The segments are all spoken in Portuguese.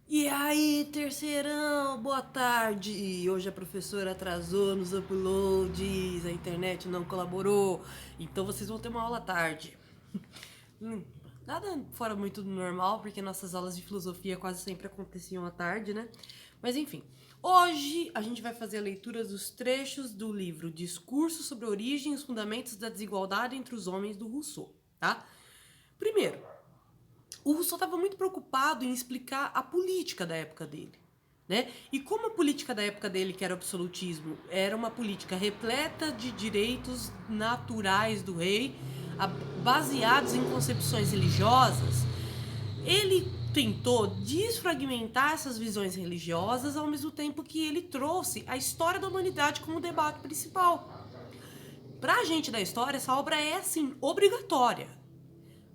E aí, terceirão, boa tarde! Hoje a professora atrasou nos uploads, a internet não colaborou, então vocês vão ter uma aula à tarde. Hum, Nada fora muito do normal, porque nossas aulas de filosofia quase sempre aconteciam à tarde, né? Mas enfim, hoje a gente vai fazer a leitura dos trechos do livro Discurso sobre a Origem e os Fundamentos da Desigualdade entre os Homens do Rousseau, tá? Primeiro, o Rousseau estava muito preocupado em explicar a política da época dele. Né? E como a política da época dele, que era o absolutismo, era uma política repleta de direitos naturais do rei, baseados em concepções religiosas, ele tentou desfragmentar essas visões religiosas ao mesmo tempo que ele trouxe a história da humanidade como debate principal. Para a gente da história, essa obra é, assim, obrigatória.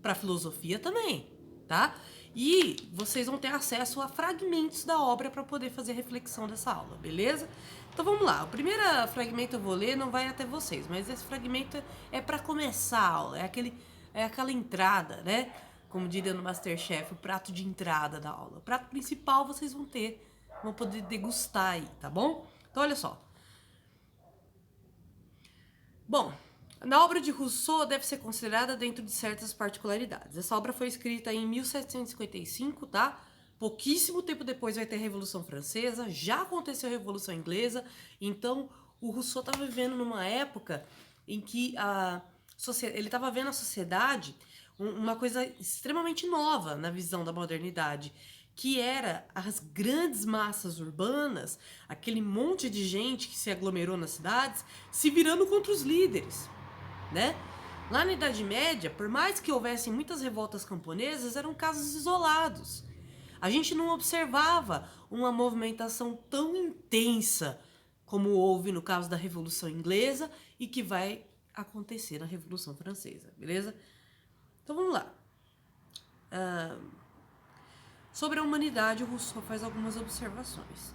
Para filosofia também, tá? E vocês vão ter acesso a fragmentos da obra para poder fazer reflexão dessa aula, beleza? Então vamos lá. O primeiro fragmento eu vou ler, não vai até vocês, mas esse fragmento é para começar a aula, é aquela entrada, né? Como diria no MasterChef, o prato de entrada da aula. O prato principal vocês vão poder degustar aí, tá bom? Então olha só. Bom, na obra de Rousseau deve ser considerada dentro de certas particularidades. Essa obra foi escrita em 1755, tá? Pouquíssimo tempo depois vai ter a Revolução Francesa, já aconteceu a Revolução Inglesa, então o Rousseau estava vivendo numa época em que ele estava vendo a sociedade uma coisa extremamente nova na visão da modernidade, que era as grandes massas urbanas, aquele monte de gente que se aglomerou nas cidades, se virando contra os líderes, né? Lá na Idade Média, por mais que houvessem muitas revoltas camponesas, eram casos isolados. A gente não observava uma movimentação tão intensa como houve no caso da Revolução Inglesa e que vai acontecer na Revolução Francesa, beleza? Então vamos lá. Sobre a humanidade, o Rousseau faz algumas observações.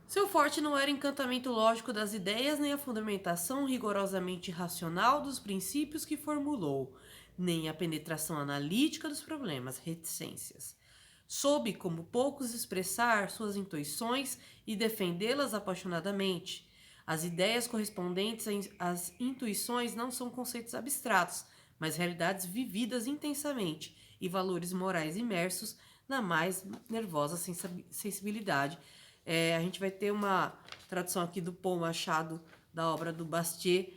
Seu forte não era o encantamento lógico das ideias, nem a fundamentação rigorosamente racional dos princípios que formulou, nem a penetração analítica dos problemas, reticências. Soube, como poucos, expressar suas intuições e defendê-las apaixonadamente. As ideias correspondentes às intuições não são conceitos abstratos, mas realidades vividas intensamente e valores morais imersos na mais nervosa sensibilidade. A gente vai ter uma tradução aqui do Paul Machado, da obra do Bastiat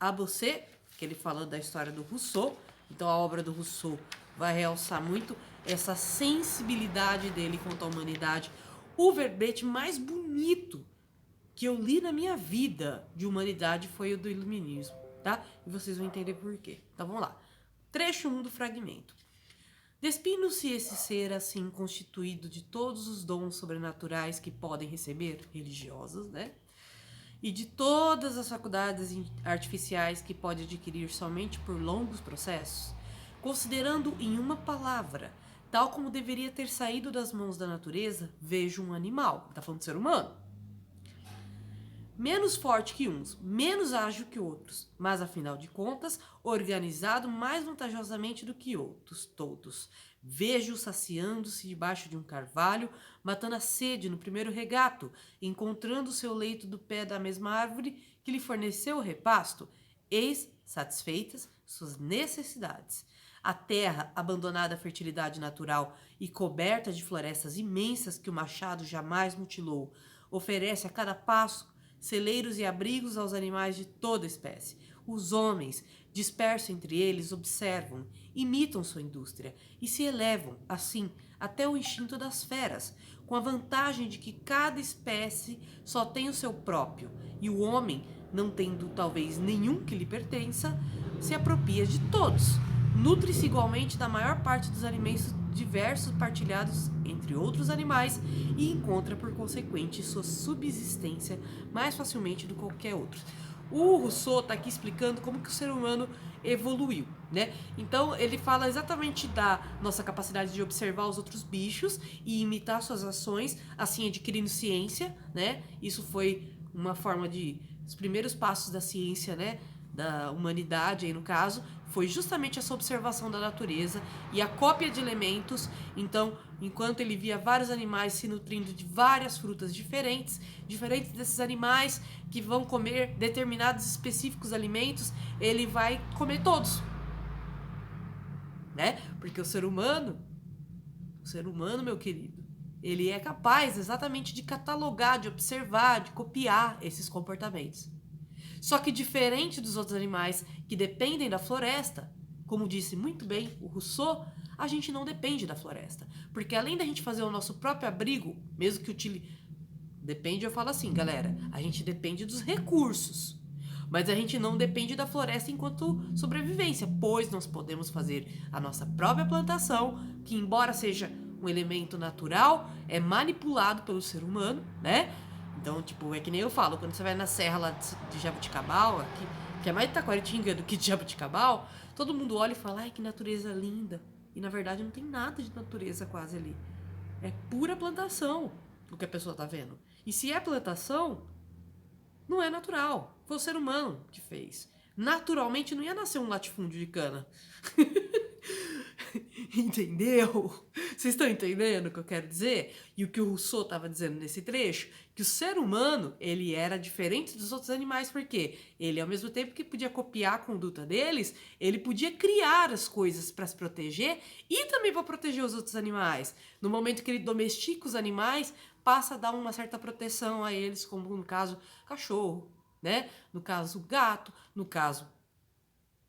Abusset, que ele fala da história do Rousseau. Então a obra do Rousseau vai realçar muito essa sensibilidade dele quanto à humanidade. O verbete mais bonito que eu li na minha vida de humanidade foi o do iluminismo, tá? E vocês vão entender por quê. Então vamos lá. Trecho 1 do fragmento. Despindo-se esse ser assim constituído de todos os dons sobrenaturais que podem receber, religiosos, né? E de todas as faculdades artificiais que pode adquirir somente por longos processos, considerando em uma palavra, tal como deveria ter saído das mãos da natureza, vejo um animal, tá falando de ser humano, menos forte que uns, menos ágil que outros, mas afinal de contas, organizado mais vantajosamente do que outros, todos. Vejo-o saciando-se debaixo de um carvalho, matando a sede no primeiro regato, encontrando seu leito do pé da mesma árvore que lhe forneceu o repasto, eis satisfeitas suas necessidades. A terra, abandonada à fertilidade natural e coberta de florestas imensas que o machado jamais mutilou, oferece a cada passo celeiros e abrigos aos animais de toda espécie. Os homens, dispersos entre eles, observam, imitam sua indústria e se elevam, assim, até o instinto das feras, com a vantagem de que cada espécie só tem o seu próprio, e o homem, não tendo talvez nenhum que lhe pertença, se apropria de todos. Nutre-se igualmente da maior parte dos alimentos diversos partilhados entre outros animais e encontra, por consequente, sua subsistência mais facilmente do que qualquer outro. O Rousseau está aqui explicando como que o ser humano evoluiu, né? Então ele fala exatamente da nossa capacidade de observar os outros bichos e imitar suas ações, assim adquirindo ciência, né? Isso foi uma forma de os primeiros passos da ciência, né? da humanidade, aí no caso, foi justamente essa observação da natureza e a cópia de elementos. Então, enquanto ele via vários animais se nutrindo de várias frutas diferentes desses animais que vão comer determinados específicos alimentos, ele vai comer todos, né? Porque o ser humano, meu querido, ele é capaz exatamente de catalogar, de observar, de copiar esses comportamentos. Só que diferente dos outros animais que dependem da floresta, como disse muito bem o Rousseau, a gente não depende da floresta. Porque além da gente fazer o nosso próprio abrigo, mesmo que depende, eu falo assim, galera, a gente depende dos recursos. Mas a gente não depende da floresta enquanto sobrevivência, pois nós podemos fazer a nossa própria plantação, que embora seja um elemento natural, é manipulado pelo ser humano, né? Então, tipo, é que nem eu falo, quando você vai na serra lá de Jabuticabal, aqui, que é mais de Taquaritinga do que de Jabuticabal, todo mundo olha e fala, ai, que natureza linda. E na verdade não tem nada de natureza quase ali. É pura plantação o que a pessoa tá vendo. E se é plantação, não é natural. Foi o ser humano que fez. Naturalmente não ia nascer um latifúndio de cana. Entendeu? Vocês estão entendendo o que eu quero dizer? E o que o Rousseau estava dizendo nesse trecho? Que o ser humano, ele era diferente dos outros animais, porque ele, ao mesmo tempo que podia copiar a conduta deles, ele podia criar as coisas para se proteger e também para proteger os outros animais. No momento que ele domestica os animais, passa a dar uma certa proteção a eles, como no caso cachorro, né? No caso gato, no caso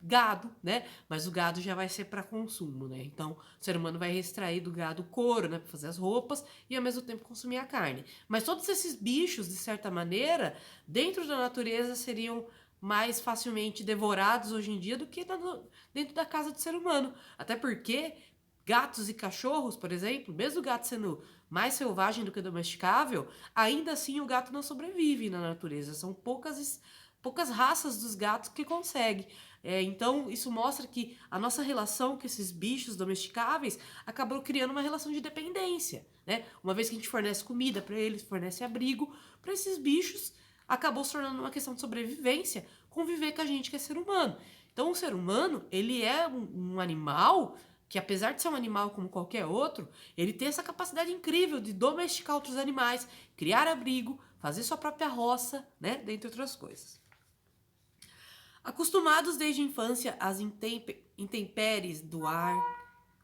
gado, né? Mas o gado já vai ser para consumo, né? Então, o ser humano vai extrair do gado couro, né, para fazer as roupas e ao mesmo tempo consumir a carne. Mas todos esses bichos, de certa maneira, dentro da natureza seriam mais facilmente devorados hoje em dia do que dentro da casa do ser humano. Até porque gatos e cachorros, por exemplo, mesmo o gato sendo mais selvagem do que domesticável, ainda assim o gato não sobrevive na natureza. São poucas raças dos gatos que conseguem. Então, isso mostra que a nossa relação com esses bichos domesticáveis acabou criando uma relação de dependência, né? Uma vez que a gente fornece comida para eles, fornece abrigo para esses bichos, acabou se tornando uma questão de sobrevivência, conviver com a gente que é ser humano. Então, o ser humano, ele é um animal que, apesar de ser um animal como qualquer outro, ele tem essa capacidade incrível de domesticar outros animais, criar abrigo, fazer sua própria roça, né? Dentre outras coisas. Acostumados desde a infância às intempéries do ar,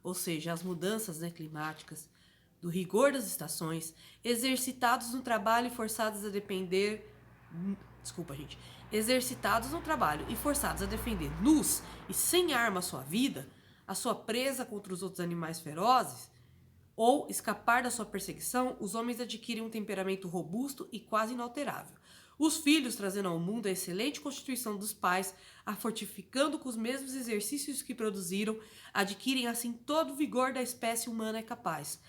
ou seja, às mudanças, né, climáticas, do rigor das estações, exercitados no trabalho e forçados a depender... Exercitados no trabalho e forçados a defender nus e sem arma a sua vida, a sua presa contra os outros animais ferozes, ou escapar da sua perseguição, os homens adquirem um temperamento robusto e quase inalterável. Os filhos, trazendo ao mundo a excelente constituição dos pais, a fortificando com os mesmos exercícios que produziram, adquirem assim todo o vigor da espécie humana é capaz.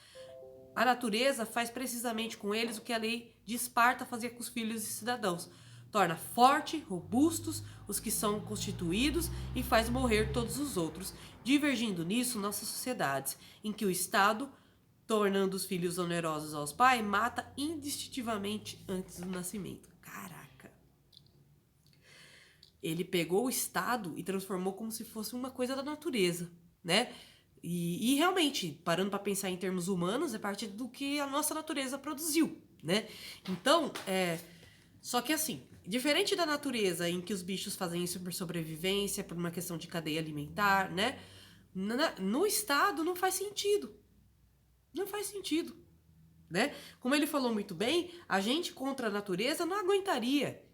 A natureza faz precisamente com eles o que a lei de Esparta fazia com os filhos e cidadãos. Torna forte, robustos os que são constituídos e faz morrer todos os outros, divergindo nisso nossas sociedades, em que o Estado, tornando os filhos onerosos aos pais, mata indistintivamente antes do nascimento. Caraca. Ele pegou o Estado e transformou como se fosse uma coisa da natureza, né? E realmente, parando para pensar em termos humanos, é parte do que a nossa natureza produziu, né? Então, só que assim, diferente da natureza em que os bichos fazem isso por sobrevivência, por uma questão de cadeia alimentar, né? No Estado não faz sentido. Não faz sentido, né? Como ele falou muito bem, a gente contra a natureza não aguentaria.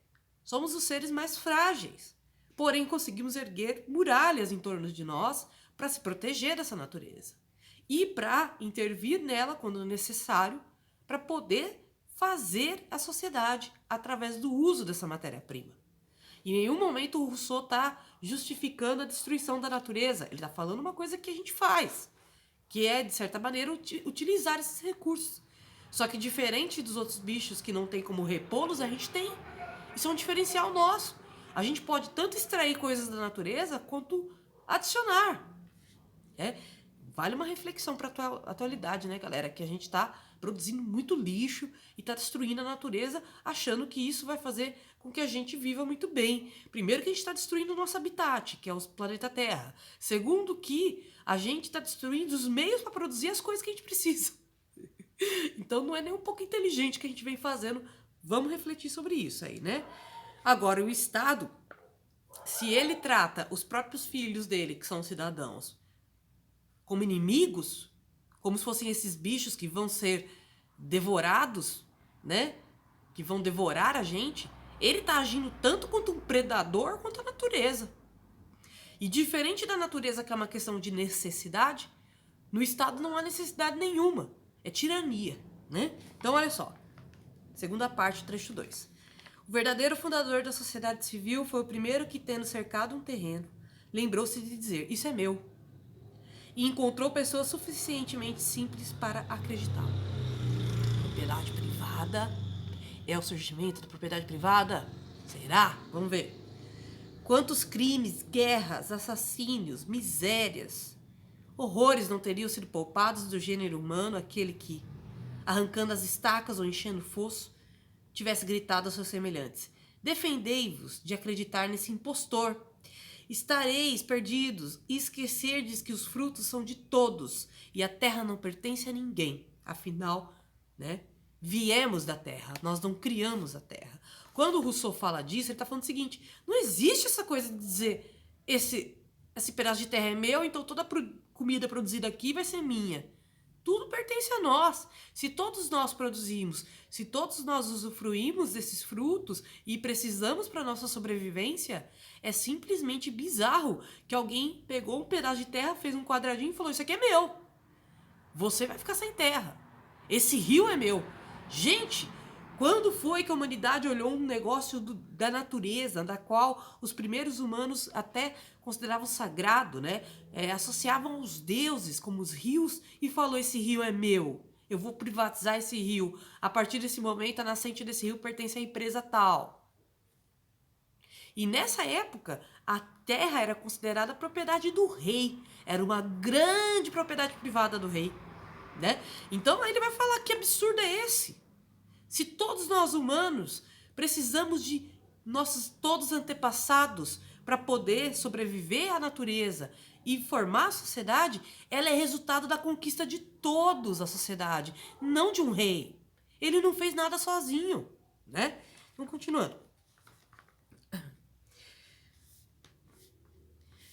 Somos os seres mais frágeis. Porém, conseguimos erguer muralhas em torno de nós para se proteger dessa natureza. E para intervir nela quando necessário, para poder fazer a sociedade através do uso dessa matéria-prima. Em nenhum momento o Rousseau está justificando a destruição da natureza. Ele está falando uma coisa que a gente faz, que é, de certa maneira, utilizar esses recursos. Só que diferente dos outros bichos que não tem como repô-los, a gente tem. Isso é um diferencial nosso. A gente pode tanto extrair coisas da natureza quanto adicionar. vale uma reflexão para a atualidade, né, galera? Que a gente tá produzindo muito lixo e tá destruindo a natureza, achando que isso vai fazer com que a gente viva muito bem. Primeiro que a gente está destruindo o nosso habitat, que é o planeta Terra. Segundo que a gente está destruindo os meios para produzir as coisas que a gente precisa. Então não é nem um pouco inteligente que a gente vem fazendo. Vamos refletir sobre isso aí, né? Agora, o Estado, se ele trata os próprios filhos dele, que são cidadãos, como inimigos, como se fossem esses bichos que vão ser devorados, né? Que vão devorar a gente, ele tá agindo tanto quanto um predador quanto a natureza. E diferente da natureza, que é uma questão de necessidade, no Estado não há necessidade nenhuma. É tirania, né? Então, olha só. Segunda parte, trecho 2. O verdadeiro fundador da sociedade civil foi o primeiro que, tendo cercado um terreno, lembrou-se de dizer, isso é meu. E encontrou pessoas suficientemente simples para acreditá-lo. Propriedade privada? É o surgimento da propriedade privada? Será? Vamos ver. Quantos crimes, guerras, assassínios, misérias, horrores não teriam sido poupados do gênero humano, aquele que, arrancando as estacas ou enchendo o fosso, tivesse gritado aos seus semelhantes: defendei-vos de acreditar nesse impostor. Estareis perdidos e esquecerdes que os frutos são de todos e a terra não pertence a ninguém. Afinal, né, viemos da terra, nós não criamos a terra. Quando o Rousseau fala disso, ele está falando o seguinte: não existe essa coisa de dizer esse pedaço de terra é meu, então toda a comida produzida aqui vai ser minha. Tudo pertence a nós. Se todos nós produzimos, se todos nós usufruímos desses frutos e precisamos para nossa sobrevivência, é simplesmente bizarro que alguém pegou um pedaço de terra, fez um quadradinho e falou: isso aqui é meu. Você vai ficar sem terra. Esse rio é meu. Gente, quando foi que a humanidade olhou um negócio da natureza, da qual os primeiros humanos até consideravam sagrado, né? Associavam os deuses como os rios e falou: esse rio é meu, eu vou privatizar esse rio. A partir desse momento, a nascente desse rio pertence à empresa tal. E nessa época, a terra era considerada propriedade do rei. Era uma grande propriedade privada do rei, né? Então ele vai falar: que absurdo é esse? Se todos nós humanos precisamos de nossos todos antepassados para poder sobreviver à natureza e formar a sociedade, ela é resultado da conquista de todos a sociedade, não de um rei. Ele não fez nada sozinho, né? Então, continuando.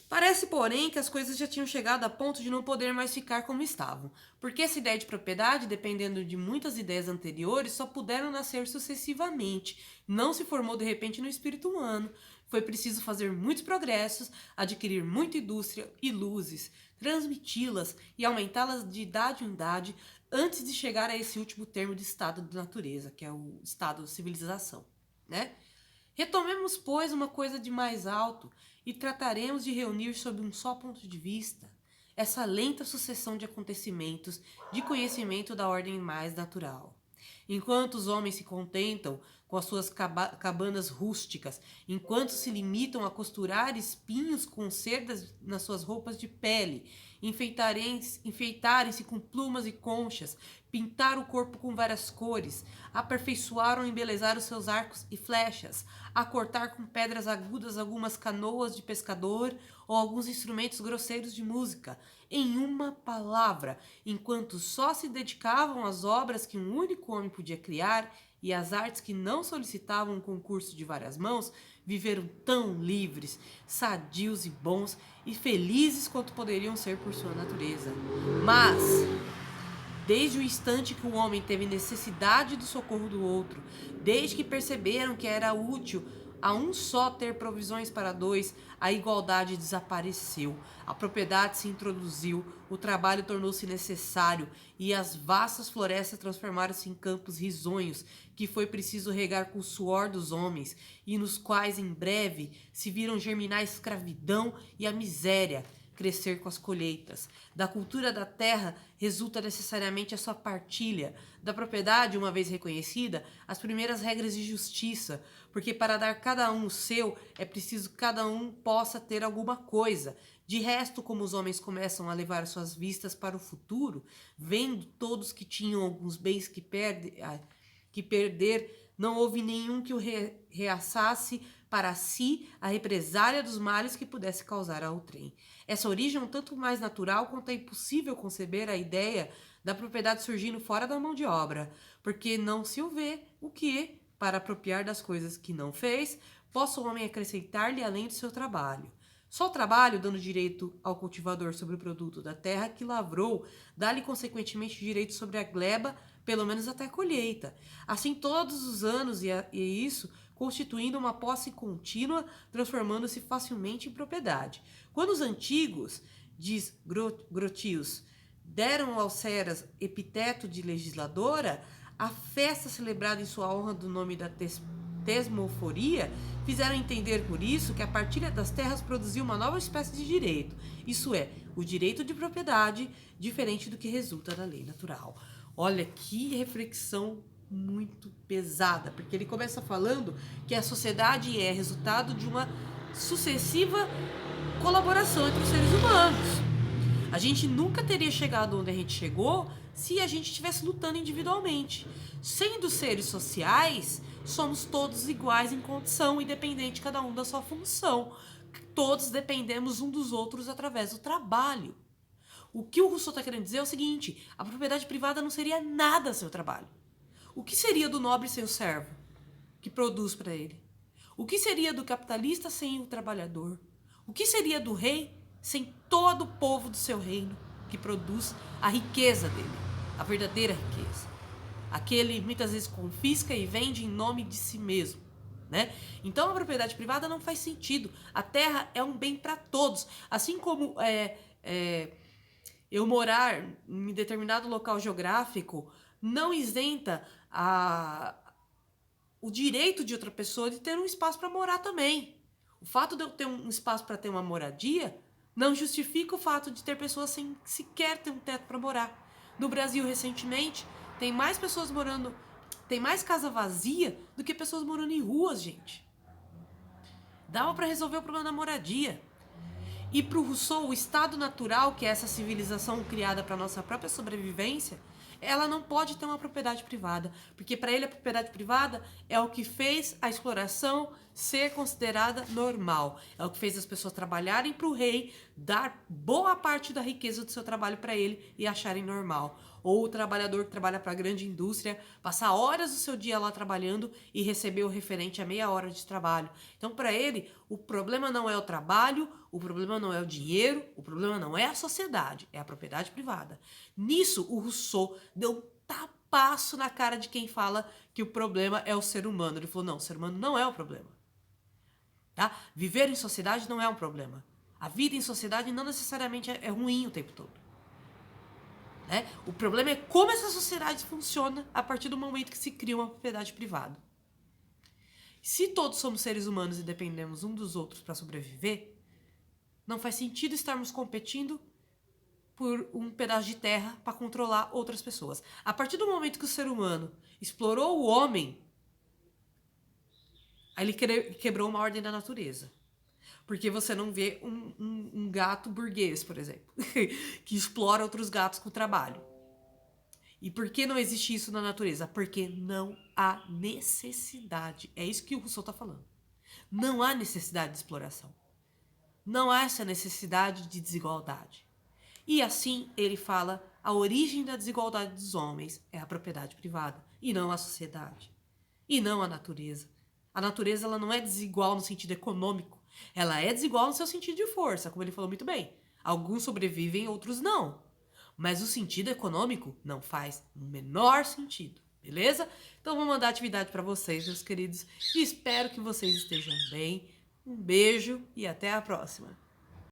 Parece, porém, que as coisas já tinham chegado a ponto de não poder mais ficar como estavam, porque essa ideia de propriedade, dependendo de muitas ideias anteriores, só puderam nascer sucessivamente, não se formou de repente no espírito humano. Foi preciso fazer muitos progressos, adquirir muita indústria e luzes, transmiti-las e aumentá-las de idade em idade, antes de chegar a esse último termo de estado de natureza, que é o estado de civilização, né? Retomemos, pois, uma coisa de mais alto e trataremos de reunir sob um só ponto de vista essa lenta sucessão de acontecimentos de conhecimento da ordem mais natural. Enquanto os homens se contentam com as suas cabanas rústicas, enquanto se limitam a costurar espinhos com cerdas nas suas roupas de pele, enfeitarem-se com plumas e conchas, pintar o corpo com várias cores, aperfeiçoar ou embelezar os seus arcos e flechas, a cortar com pedras agudas algumas canoas de pescador ou alguns instrumentos grosseiros de música. Em uma palavra, enquanto só se dedicavam às obras que um único homem podia criar e às artes que não solicitavam um concurso de várias mãos, viveram tão livres, sadios e bons e felizes quanto poderiam ser por sua natureza. Mas, desde o instante que o homem teve necessidade do socorro do outro, desde que perceberam que era útil a um só ter provisões para dois, a igualdade desapareceu, a propriedade se introduziu, o trabalho tornou-se necessário e as vastas florestas transformaram-se em campos risonhos que foi preciso regar com o suor dos homens e nos quais em breve se viram germinar a escravidão e a miséria. crescer com as colheitas. Da cultura da terra resulta necessariamente a sua partilha. Da propriedade, uma vez reconhecida, as primeiras regras de justiça, porque para dar cada um o seu, é preciso que cada um possa ter alguma coisa. De resto, como os homens começam a levar suas vistas para o futuro, vendo todos que tinham alguns bens que perder, não houve nenhum que o reaçasse para si a represália dos males que pudesse causar ao trem. Essa origem é um tanto mais natural quanto é impossível conceber a ideia da propriedade surgindo fora da mão de obra, porque não se o vê o que, para apropriar das coisas que não fez, possa o homem acrescentar-lhe além do seu trabalho. Só o trabalho, dando direito ao cultivador sobre o produto da terra que lavrou, dá-lhe consequentemente direito sobre a gleba, pelo menos até a colheita. Assim todos os anos, e isso constituindo uma posse contínua, transformando-se facilmente em propriedade. Quando os antigos, diz Grotius, deram ao Ceras epiteto de legisladora, a festa celebrada em sua honra do nome da tesmoforia, fizeram entender por isso que a partilha das terras produziu uma nova espécie de direito, isso é, o direito de propriedade, diferente do que resulta da lei natural. Olha que reflexão muito pesada, porque ele começa falando que a sociedade é resultado de uma sucessiva colaboração entre os seres humanos. A gente nunca teria chegado onde a gente chegou se a gente estivesse lutando individualmente. Sendo seres sociais, somos todos iguais em condição, independente cada um da sua função. Todos dependemos um dos outros através do trabalho. O que o Rousseau está querendo dizer é o seguinte: a propriedade privada não seria nada sem o trabalho. O que seria do nobre sem o servo, que produz para ele? O que seria do capitalista sem o trabalhador? O que seria do rei sem todo o povo do seu reino, que produz a riqueza dele, a verdadeira riqueza? Aquele muitas vezes confisca e vende em nome de si mesmo, né? Então a propriedade privada não faz sentido. A terra é um bem para todos. Assim como eu morar em determinado local geográfico não isenta o direito de outra pessoa de ter um espaço para morar também. O fato de eu ter um espaço para ter uma moradia não justifica o fato de ter pessoas sem sequer ter um teto para morar. No Brasil, recentemente, tem mais pessoas morando, tem mais casa vazia do que pessoas morando em ruas, gente. Dava para resolver o problema da moradia. E para o Rousseau, o estado natural, que é essa civilização criada para nossa própria sobrevivência, ela não pode ter uma propriedade privada, porque para ele a propriedade privada é o que fez a exploração ser considerada normal, é o que fez as pessoas trabalharem para o rei, dar boa parte da riqueza do seu trabalho para ele e acharem normal. Ou o trabalhador que trabalha para a grande indústria, passar horas do seu dia lá trabalhando e receber o referente a meia hora de trabalho. Então, para ele, o problema não é o trabalho, o problema não é o dinheiro, o problema não é a sociedade, é a propriedade privada. Nisso, o Rousseau deu um tapaço na cara de quem fala que o problema é o ser humano. Ele falou, não, o ser humano não é o problema. Tá? Viver em sociedade não é um problema. A vida em sociedade não necessariamente é ruim o tempo todo. Né? O problema é como essa sociedade funciona a partir do momento que se cria uma propriedade privada. Se todos somos seres humanos e dependemos um dos outros para sobreviver, não faz sentido estarmos competindo por um pedaço de terra para controlar outras pessoas. A partir do momento que o ser humano explorou o homem, aí ele quebrou uma ordem da natureza. Porque você não vê um gato burguês, por exemplo, que explora outros gatos com o trabalho. E por que não existe isso na natureza? Porque não há necessidade. É isso que o Rousseau está falando. Não há necessidade de exploração. Não há essa necessidade de desigualdade. E assim ele fala, a origem da desigualdade dos homens é a propriedade privada, e não a sociedade, e não a natureza. A natureza ela não é desigual no sentido econômico, ela é desigual no seu sentido de força, como ele falou muito bem. Alguns sobrevivem, outros não. Mas o sentido econômico não faz o menor sentido, beleza? Então vou mandar atividade para vocês, meus queridos, e espero que vocês estejam bem. Um beijo e até a próxima.